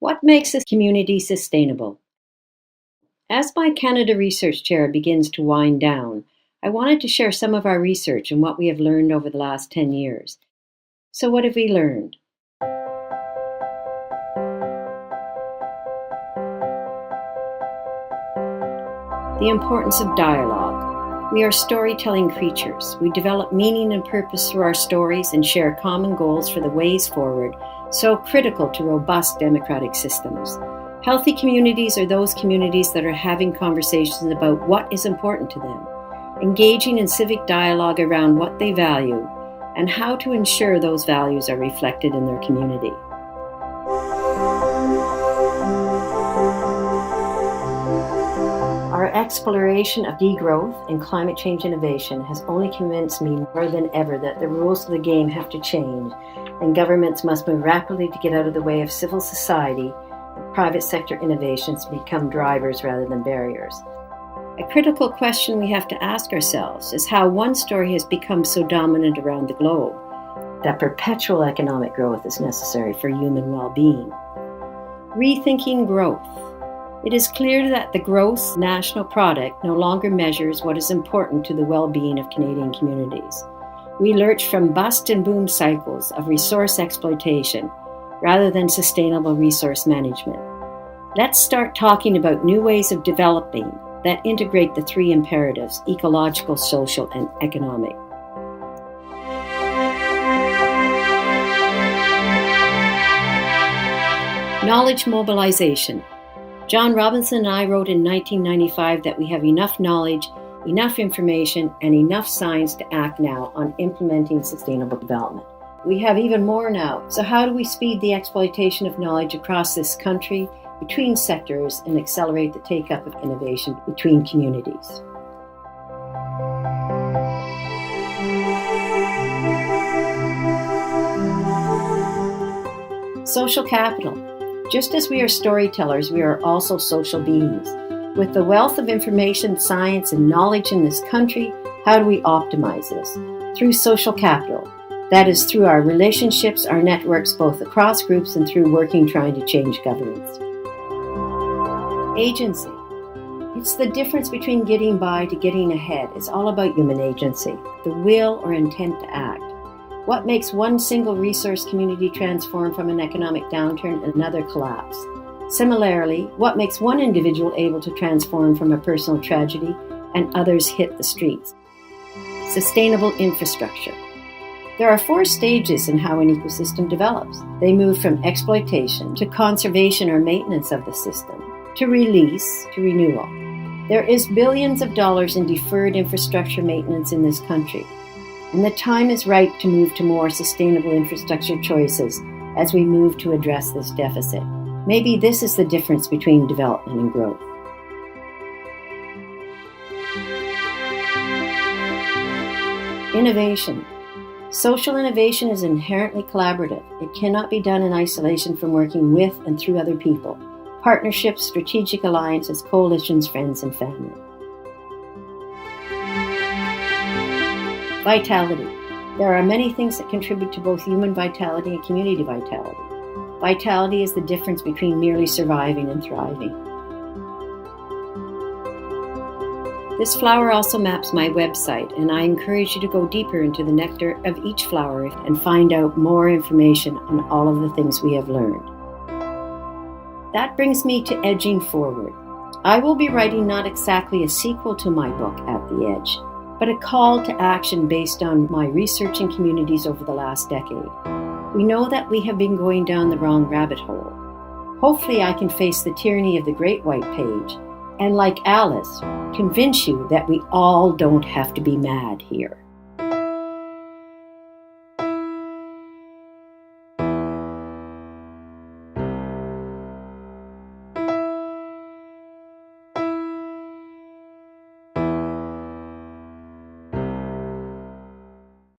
What makes a community sustainable? As my Canada Research Chair begins to wind down, I wanted to share some of our research and what we have learned over the last 10 years. So what have we learned? The importance of dialogue. We are storytelling creatures. We develop meaning and purpose through our stories and share common goals for the ways forward, so critical to robust democratic systems. Healthy communities are those communities that are having conversations about what is important to them, engaging in civic dialogue around what they value, and how to ensure those values are reflected in their community. Our exploration of degrowth and climate change innovation has only convinced me more than ever that the rules of the game have to change, and governments must move rapidly to get out of the way of civil society and private sector innovations to become drivers rather than barriers. A critical question we have to ask ourselves is how one story has become so dominant around the globe that perpetual economic growth is necessary for human well-being. Rethinking growth. It is clear that the gross national product no longer measures what is important to the well-being of Canadian communities. We lurch from bust and boom cycles of resource exploitation rather than sustainable resource management. Let's start talking about new ways of developing that integrate the three imperatives: ecological, social, and economic. Knowledge mobilization. John Robinson and I wrote in 1995 that we have enough knowledge, enough information, and enough science to act now on implementing sustainable development. We have even more now. So how do we speed the exploitation of knowledge across this country, between sectors, and accelerate the take-up of innovation between communities? Social capital. Just as we are storytellers, we are also social beings. With the wealth of information, science, and knowledge in this country, how do we optimize this? Through social capital. That is through our relationships, our networks, both across groups and through working trying to change governance. Agency. It's the difference between getting by to getting ahead. It's all about human agency, the will or intent to act. What makes one single resource community transform from an economic downturn and another collapse? Similarly, what makes one individual able to transform from a personal tragedy and others hit the streets? Sustainable infrastructure. There are 4 stages in how an ecosystem develops. They move from exploitation to conservation or maintenance of the system, to release, to renewal. There is billions of dollars in deferred infrastructure maintenance in this country, and the time is right to move to more sustainable infrastructure choices as we move to address this deficit. Maybe this is the difference between development and growth. Innovation. Social innovation is inherently collaborative. It cannot be done in isolation from working with and through other people. Partnerships, strategic alliances, coalitions, friends, and family. Vitality. There are many things that contribute to both human vitality and community vitality. Vitality is the difference between merely surviving and thriving. This flower also maps my website, and I encourage you to go deeper into the nectar of each flower and find out more information on all of the things we have learned. That brings me to edging forward. I will be writing not exactly a sequel to my book, At the Edge, but a call to action based on my research in communities over the last decade. We know that we have been going down the wrong rabbit hole. Hopefully I can face the tyranny of the great white page and, like Alice, convince you that we all don't have to be mad here.